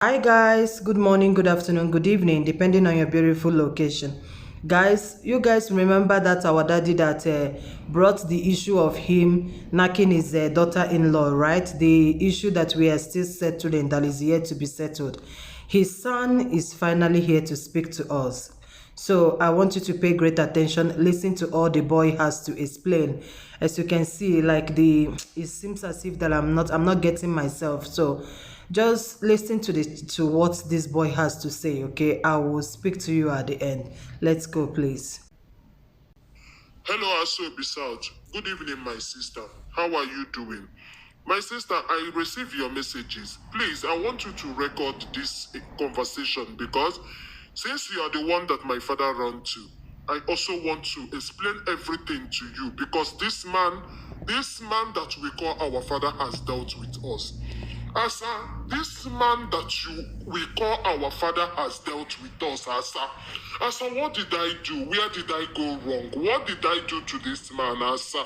Hi guys, good morning, good afternoon, good evening, depending on your beautiful location. Guys, you guys remember that our daddy that brought the issue of him knacking his daughter-in-law, right? The issue that we are still settling, that is yet to be settled. His son is finally here to speak to us. So I want you to pay great attention, listen to all the boy has to explain. As you can see, like it seems as if that I'm not getting myself. So just listen to what this boy has to say, okay? I will speak to you at the end. Let's go, please. Hello, Aso Bisalt. Good evening, my sister. How are you doing? My sister, I received your messages. Please, I want you to record this conversation because since you are the one that my father ran to, I also want to explain everything to you because this man that we call our father has dealt with us. Asa, this man that we call our father has dealt with us, Asa. Asa, what did I do? Where did I go wrong? What did I do to this man, Asa?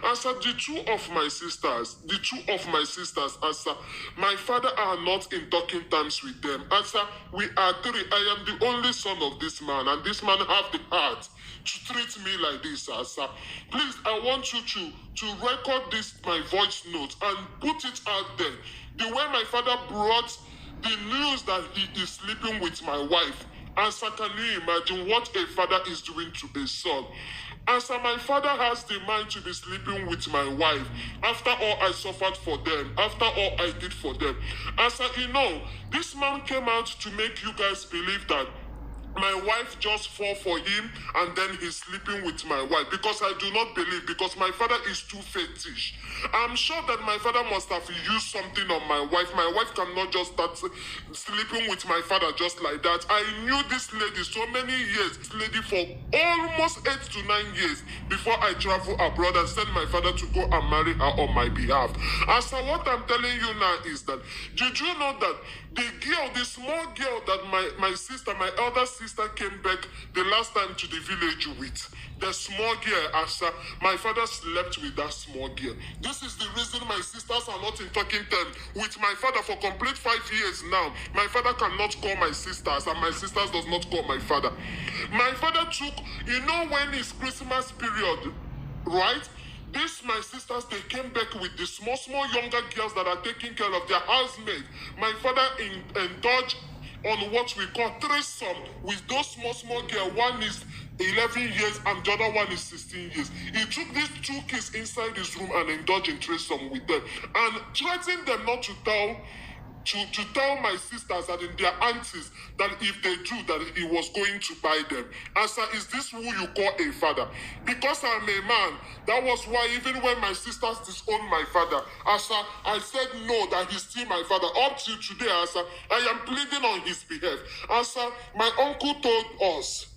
Asa, the two of my sisters, Asa, my father are not in talking terms with them. Asa, we are three. I am the only son of this man, and this man have the heart to treat me like this, Asa. Please, I want you to record this my voice note and put it out there. The way my father brought the news that he is sleeping with my wife. Asa, can you imagine what a father is doing to a son? Asa, my father has the mind to be sleeping with my wife after all I suffered for them, after all I did for them. Asa, this man came out to make you guys believe that my wife just fall for him and then he's sleeping with my wife, because I do not believe, because my father is too fetish. I'm sure that my father must have used something on my wife. My wife cannot just start sleeping with my father just like that. I knew this lady so many years, this lady for almost 8 to 9 years before I travel abroad and send my father to go and marry her on my behalf. As for what I'm telling you now is that, did you know that the small girl that my elder sister came back the last time to the village with, the small girl, Asha, my father slept with that small girl. This is the reason my sisters are not in talking terms with my father for complete 5 years now. My father cannot call my sisters, and my sisters does not call my father. My father took, when it's Christmas period, right? My sisters, they came back with the small younger girls that are taking care of their housemates. My father indulged on what we call threesome with those small girls. One is 11 years and the other one is 16 years. He took these two kids inside his room and indulged in threesome with them and threatened them not to tell my sisters and their aunties that if they do, that he was going to buy them. Asa, is this who you call a father? Because I'm a man, that was why even when my sisters disowned my father, Asa, I said no, that he's still my father. Up till today, Asa, I am pleading on his behalf. Asa, my uncle told us,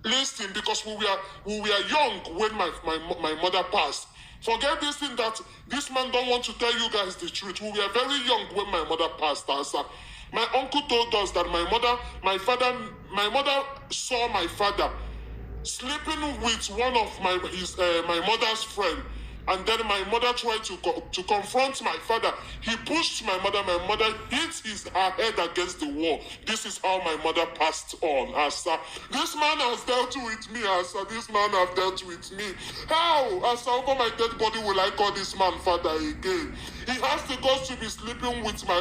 listen, because we were young when my mother passed. Forget this thing that this man don't want to tell you guys the truth. We were very young when my mother passed, Asa. My uncle told us that my mother saw my father sleeping with one of my mother's friend. And then my mother tried to confront my father. He pushed my mother. My mother hit her head against the wall. This is how my mother passed on, Asa. This man has dealt with me, Asa. This man has dealt with me. How, Asa, over my dead body will I call this man father again? He has the guts to be sleeping with my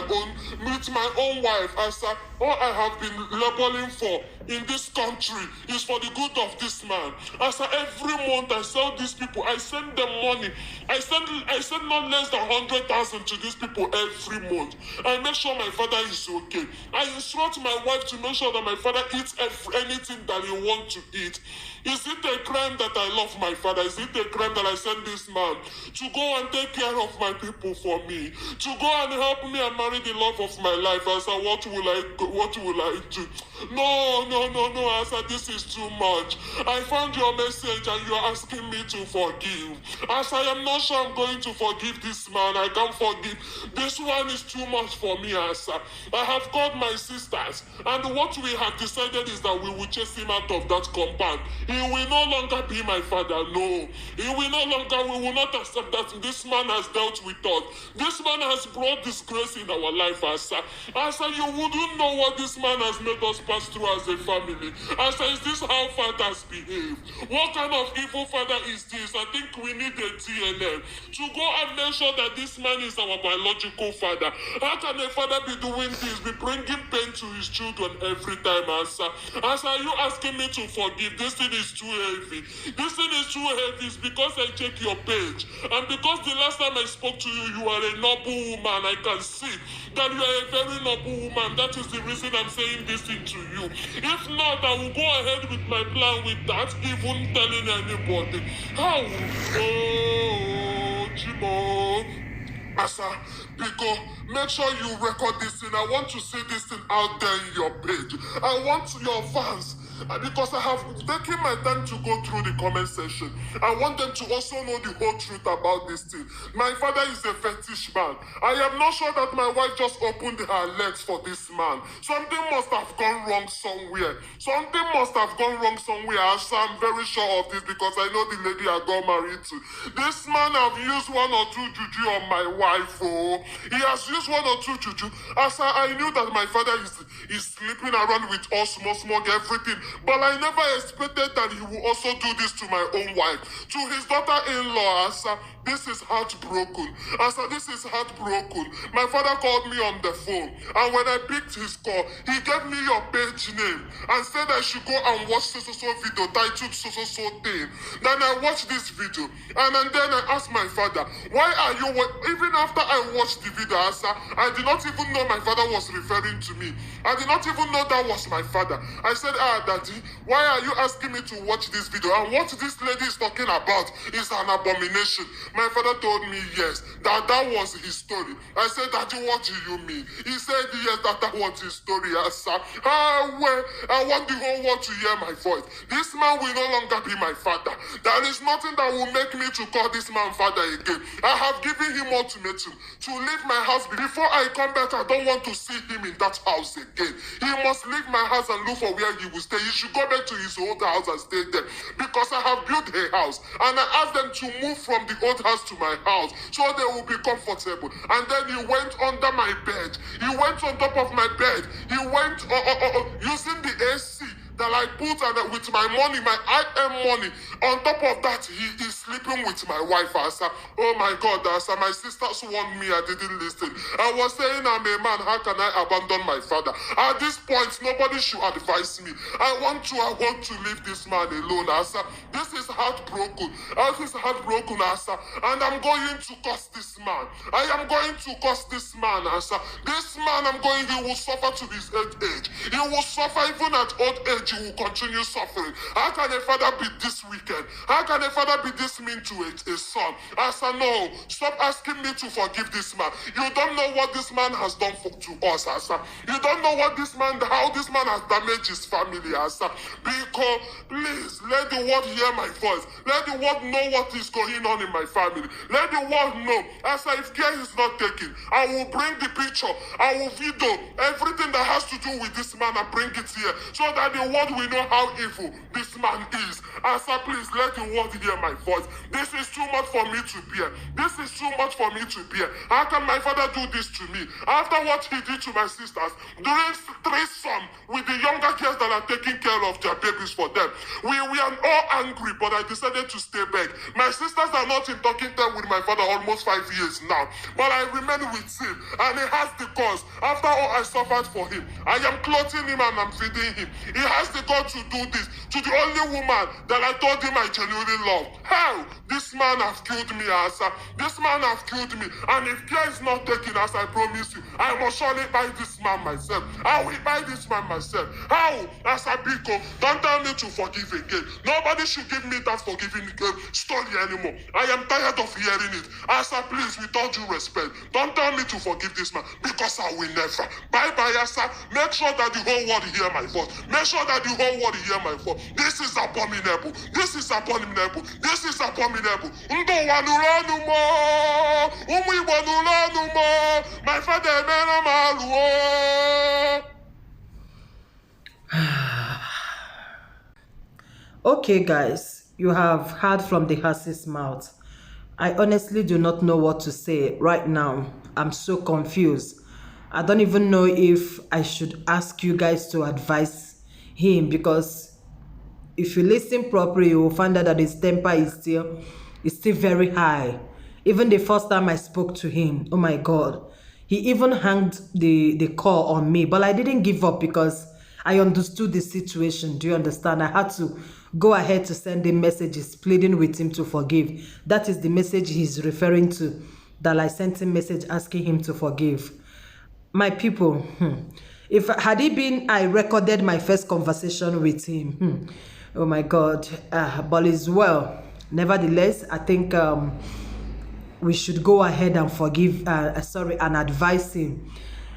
own wife, Asa. All I have been laboring for in this country is for the good of this man. Asa, every month I sell these people, I send them money. I send not less than 100,000 to these people every month. I make sure my father is okay. I instruct my wife to make sure that my father eats anything that he wants to eat. Is it a crime that I love my father? Is it a crime that I send this man to go and take care of my people for me? To go and help me and marry the love of my life? Asa, what will I do? No, Asa, this is too much. I found your message and you're asking me to forgive. Asa, I am not sure I'm going to forgive this man. I can't forgive. This one is too much for me, Asa. I have called my sisters, and what we have decided is that we will chase him out of that compound. He will no longer be my father. No. We will not accept that this man has dealt with us. This man has brought disgrace in our life, Asa. Asa, you wouldn't know what this man has made us pass through as a family. Asa, is this how fathers behave? What kind of evil father is this? I think we need a TNL to go and make sure that this man is our biological father. How can a father be doing this, be bringing pain to his children every time, Asa? Asa, are you asking me to forgive? This thing is too heavy. This thing is too heavy. It's because I check your page. And because the last time I spoke to you, you are a noble woman. I can see that you are a very noble woman. That is the reason I'm saying this thing to you. If not, I will go ahead with my plan without even telling anybody. How? Oh, Jimo. Asa, Biko, make sure you record this thing. I want to see this thing out there in your page. I want your fans. Because I have taken my time to go through the comment section. I want them to also know the whole truth about this thing. My father is a fetish man. I am not sure that my wife just opened her legs for this man. Something must have gone wrong somewhere. Something must have gone wrong somewhere. I'm very sure of this because I know the lady I got married to. This man have used one or two juju on my wife. Oh, he has used one or two juju. As I knew that my father is sleeping around with us, small, everything. But I never expected that he will also do this to my own wife. To his daughter-in-law, Asa, this is heartbroken. Asa, this is heartbroken. My father called me on the phone, and when I picked his call, he gave me your page name and said I should go and watch so video titled so thing. Then I watched this video, and then I asked my father, why are you, even after I watched the video, Asa, I did not even know my father was referring to me. I did not even know that was my father. I said, Daddy, why are you asking me to watch this video? And what this lady is talking about is an abomination. My father told me yes, that was his story. I said, Daddy, what do you mean? He said, yes, that was his story. Well, I want the whole world to hear my voice. This man will no longer be my father. There is nothing that will make me to call this man father again. I have given him ultimatum to leave my house. Before I come back, I don't want to see him in that house again. He must leave my house and look for where he will stay. He should go back to his old house and stay there. Because I have built a house and I asked them to move from the old house to my house so they will be comfortable. And then he went under my bed. He went on top of my bed. He went using the AC that I put with my money, my IM money. On top of that, he is sleeping with my wife, Asa. Oh my God, Asa, my sisters warned me, I didn't listen. I was saying, I'm a man, how can I abandon my father? At this point, nobody should advise me. I want to leave this man alone, Asa. This is heartbroken. This is heartbroken, Asa. And I'm going to curse this man. I am going to curse this man, Asa. This man, he will suffer to his old age. He will suffer even at old age. You will continue suffering. How can a father be this wicked? How can a father be this mean to a son? Asa, no. Stop asking me to forgive this man. You don't know what this man has done to us, Asa. You don't know how this man has damaged his family, Asa. Because, please, let the world hear my voice. Let the world know what is going on in my family. Let the world know. Asa, if care is not taken, I will bring the picture. I will video everything that has to do with this man and bring it here so that the world will know how evil this man is. Asa, please let the world hear my voice. This is too much for me to bear. This is too much for me to bear. How can my father do this to me? After what he did to my sisters, during threesome with the younger girls that are taking care of their babies for them, we are all angry, but I decided to stay back. My sisters are not in talking time with my father almost 5 years now, but I remain with him, and he has the cause. After all I suffered for him, I am clothing him and I'm feeding him. He has the God to do this to the only woman that I told him I genuinely love. How? This man has killed me, Asa. This man has killed me. And if care is not taken, as I promise you, I must surely buy this man myself. I will buy this man myself. How? Asa Biko, don't tell me to forgive again. Nobody should give me that forgiving story anymore. I am tired of hearing it. Asa, please, with all due respect, don't tell me to forgive this man because I will never. Bye-bye, Asa. Make sure that the whole world hear my voice. Make sure that the whole world hear my voice. This is abominable. This is abominable. This is abominable. My father, Okay, guys, you have heard from the horse's mouth. I honestly do not know what to say right now. I'm so confused. I don't even know if I should ask you guys to advise him, because if you listen properly, you will find out that his temper is still very high. Even the first time I spoke to him, oh my God, he even hanged the call on me. But I didn't give up because I understood the situation. Do you understand? I had to go ahead to send him messages pleading with him to forgive. That is the message he's referring to, that I sent him message asking him to forgive. My people, if had it been I recorded my first conversation with him, oh my God, but it's well. Nevertheless, I think we should go ahead and forgive, and advise him,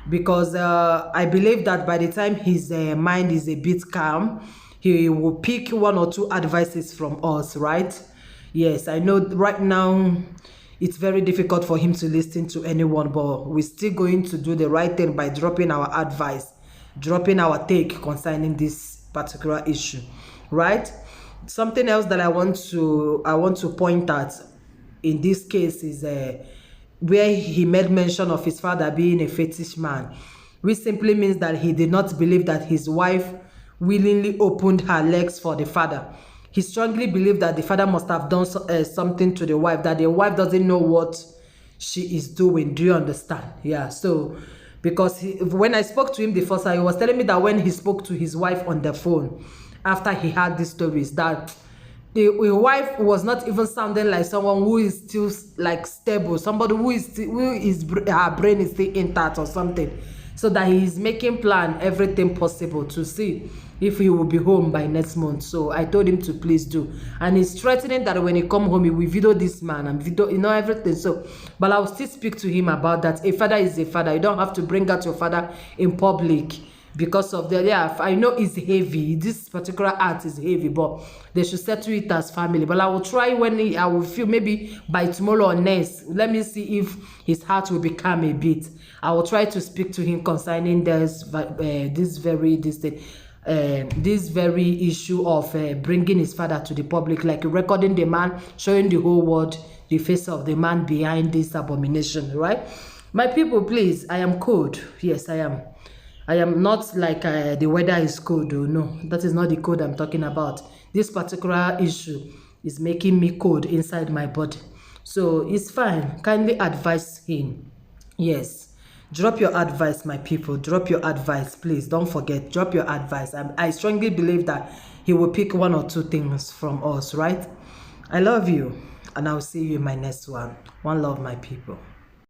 because I believe that by the time his mind is a bit calm, he will pick one or two advices from us, right? Yes, I know right now it's very difficult for him to listen to anyone, but we're still going to do the right thing by dropping our advice, dropping our take concerning this particular issue, right? Something else that I want to point out in this case is where he made mention of his father being a fetish man, which simply means that he did not believe that his wife willingly opened her legs for the father. He strongly believed that the father must have done something to the wife, that the wife doesn't know what she is doing. Do you understand? Yeah. So, because when I spoke to him the first time, he was telling me that when he spoke to his wife on the phone, after he had these stories, that the wife was not even sounding like someone who is still like stable, somebody who is her brain is still intact or something, so that he is making plan everything possible to see if he will be home by next month. So I told him to please do, and he's threatening that when he come home he will video this man and video, everything. So, but I will still speak to him about that. A father is a father. You don't have to bring out your father in public, because of the, yeah, I know it's heavy, this particular act is heavy, but they should settle it as family. But I will try when I will feel, maybe by tomorrow or next, let me see if his heart will become a bit. I will try to speak to him concerning this very issue of bringing his father to the public, like recording the man, showing the whole world the face of the man behind this abomination, right? My people, please, I am cold. Yes, I am. I am not like the weather is cold. Oh, no, that is not the cold I'm talking about. This particular issue is making me cold inside my body. So it's fine. Kindly advise him. Yes. Drop your advice, my people. Drop your advice, please. Don't forget. Drop your advice. I strongly believe that he will pick one or two things from us, right? I love you, and I'll see you in my next one. One love, my people.